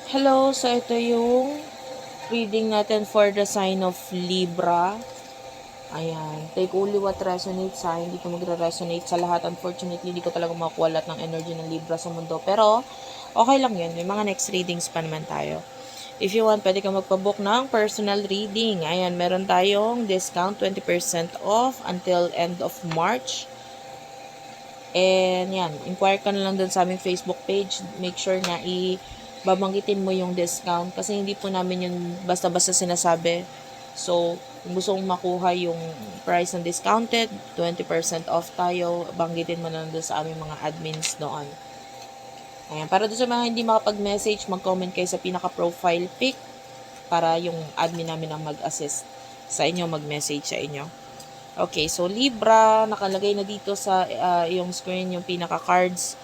Hello, so ito yung reading natin for the sign of Libra. Ayan, take only what resonates sa hindi ko magre-resonate sa lahat. Unfortunately, hindi ko talaga makuha lahat ng energy ng Libra sa mundo. Pero, okay lang yun. May mga next readings pa naman tayo. If you want, pwede ka magpabook ng personal reading. Ayan, meron tayong discount 20% off until end of March. And yan, inquire ka na lang dun sa aming Facebook page. Make sure na babanggitin mo yung discount kasi hindi po namin yun basta-basta sinasabi. So, kung gusto mong makuha yung price ng discounted, 20% off tayo, banggitin mo na lang dun sa aming mga admins doon. Ayan, para doon sa mga hindi makapag-message, mag-comment kayo sa pinaka-profile pic para yung admin namin ang mag-assist sa inyo, mag-message sa inyo. Okay, so Libra, nakalagay na dito sa yung screen, yung pinaka-cards.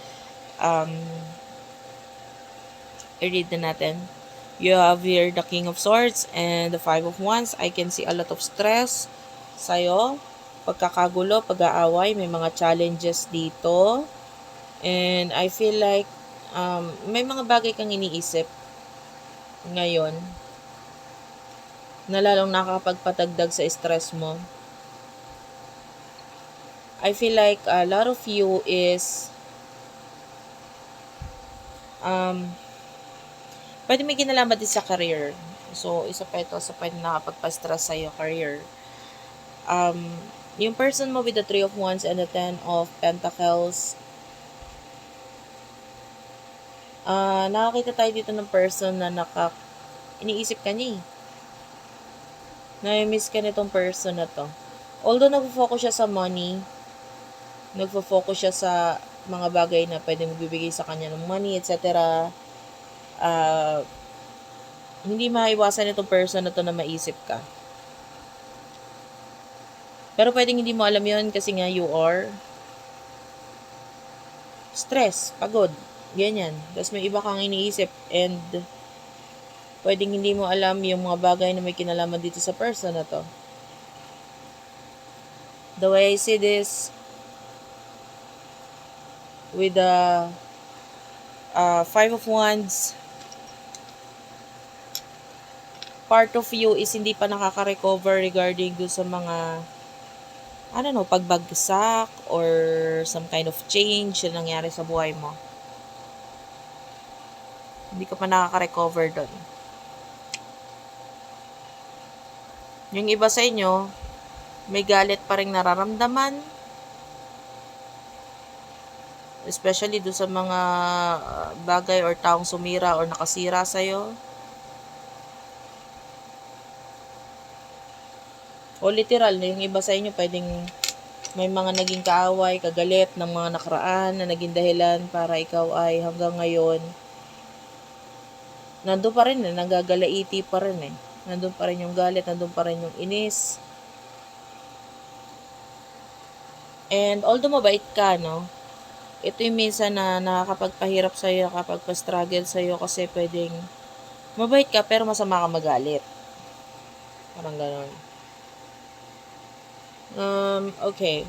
I-read na natin. You have here the King of Swords and the Five of Wands. I can see a lot of stress sa'yo. Pagkakagulo, pag-aaway, may mga challenges dito. And I feel like may mga bagay kang iniisip ngayon na lalong nakakapagpatagdag sa stress mo. I feel like a lot of you is pwede may kinalaman din sa career. So, isa pa ito sa pwede nakapagpa-stress sa'yo, career. Yung person mo with the Three of Wands and the Ten of Pentacles, nakakita tayo dito ng person na iniisip ka niya eh. Na-miss ka nitong person na to. Although nagfo-focus siya sa money, nagfo-focus siya sa mga bagay na pwede magbibigay sa kanya ng money, etc. Hindi maiwasan itong person na to na maisip ka. Pero pwedeng hindi mo alam yon kasi nga you are stress, pagod, ganyan. Tapos may iba kang iniisip and pwedeng hindi mo alam yung mga bagay na may kinalaman dito sa person na to. The way I see this, with the Five of Wands, part of you is hindi pa nakaka-recover regarding do sa mga pagbagsak or some kind of change na nangyari sa buhay mo. Hindi ka pa nakaka-recover doon. Yung iba sa inyo, may galit pa rin nararamdaman. Especially do sa mga bagay or taong sumira or nakasira sa'yo. O literal, yung iba sa inyo pwedeng may mga naging kaaway, kagalit ng mga nakaraan na naging dahilan para ikaw ay hanggang ngayon nandun pa rin nagagalaiti pa rin Nandun pa rin yung galit, nandun pa rin yung inis. And although mabait ka, no? Ito yung minsan na nakakapagpahirap sa'yo, nakakapagpa-struggle sa'yo kasi pwedeng mabait ka pero masama ka magalit. Parang ganon. Okay.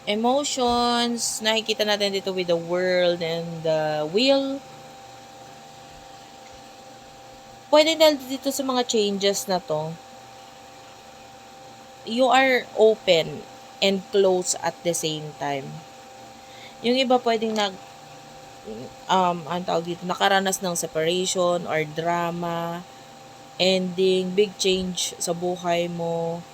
Emotions, nakikita natin dito with the World and the Wheel. Pwede dahil dito sa mga changes na to, you are open and close at the same time. Yung iba pwedeng nakaranas ng separation or drama, ending, big change sa buhay mo.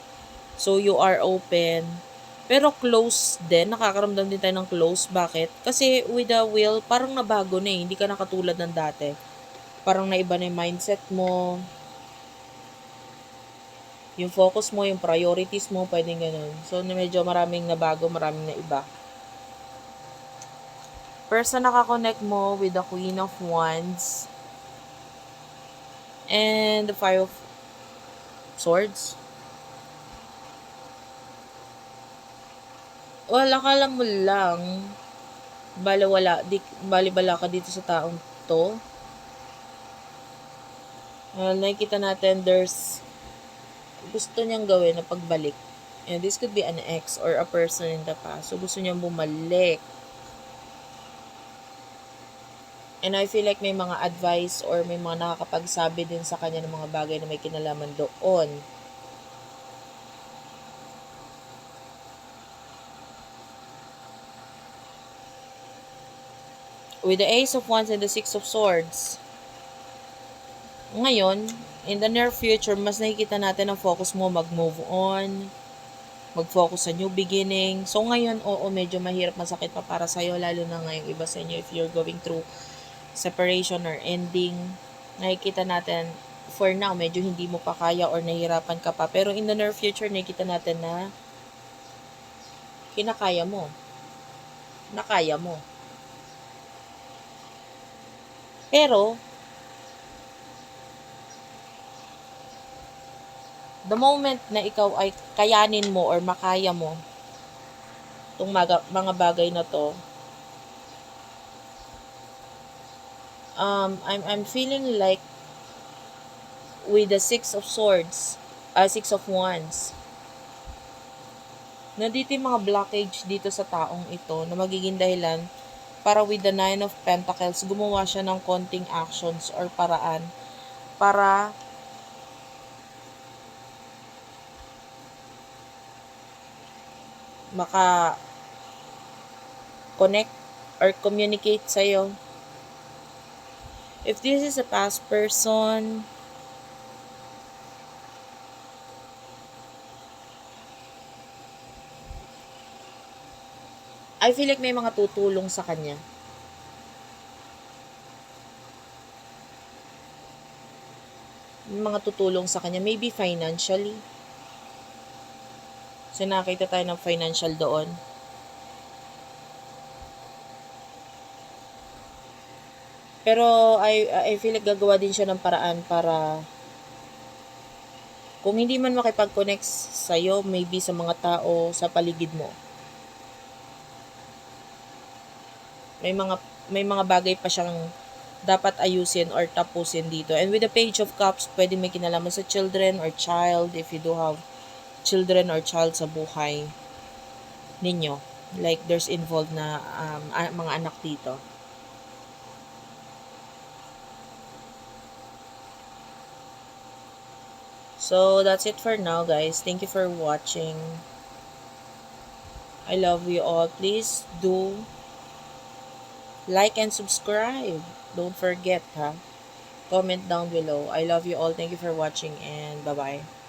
So, you are open. Pero close din, nakakaramdam din tayo ng close. Bakit? Kasi with the Wheel, parang nabago na hindi ka na katulad ng dati. Parang naiba na yung mindset mo, yung focus mo, yung priorities mo, pwedeng ganun. So, medyo maraming nabago, maraming naiba. Person nakakonect mo with the Queen of Wands and the Five of Swords. Akala mo lang, bali-bala ka dito sa taong to. Nakikita natin there's gusto niyang gawin na pagbalik. And this could be an ex or a person in the past. So, gusto niyang bumalik. And I feel like may mga advice or may mga nakakapagsabi din sa kanya ng mga bagay na may kinalaman doon. With the Ace of Wands and the Six of Swords. Ngayon, in the near future, mas nakikita natin ang focus mo mag-move on, mag-focus sa new beginning. So ngayon, oo, medyo mahirap, masakit pa para sa'yo, lalo na ngayong iba sa inyo if you're going through separation or ending. Nakikita natin, for now, medyo hindi mo pa kaya or nahihirapan ka pa. Pero in the near future, nakikita natin na kinakaya mo. Nakaya mo. Pero, the moment na ikaw ay kayanin mo or makaya mo itong mga bagay na to, I'm feeling like with the Six of Swords, Six of Wands, nandito yung mga blockage dito sa taong ito na magiging dahilan para with the Nine of Pentacles, gumawa siya ng konting actions or paraan para maka-connect or communicate sa'yo. If this is a past person, I feel like may mga tutulong sa kanya. May mga tutulong sa kanya. Maybe financially. So, nakita tayo ng financial doon. Pero, I feel like gagawa din siya ng paraan para kung hindi man makipag-connect sa'yo, maybe sa mga tao sa paligid mo. May mga bagay pa siyang dapat ayusin or tapusin dito. And with the Page of Cups, pwede may kinalaman sa children or child if you do have children or child sa buhay ninyo. Like, there's involved na mga anak dito. So, that's it for now, guys. Thank you for watching. I love you all. Please do like and subscribe. Don't forget, ha? Comment down below. I love you all. Thank you for watching and bye-bye.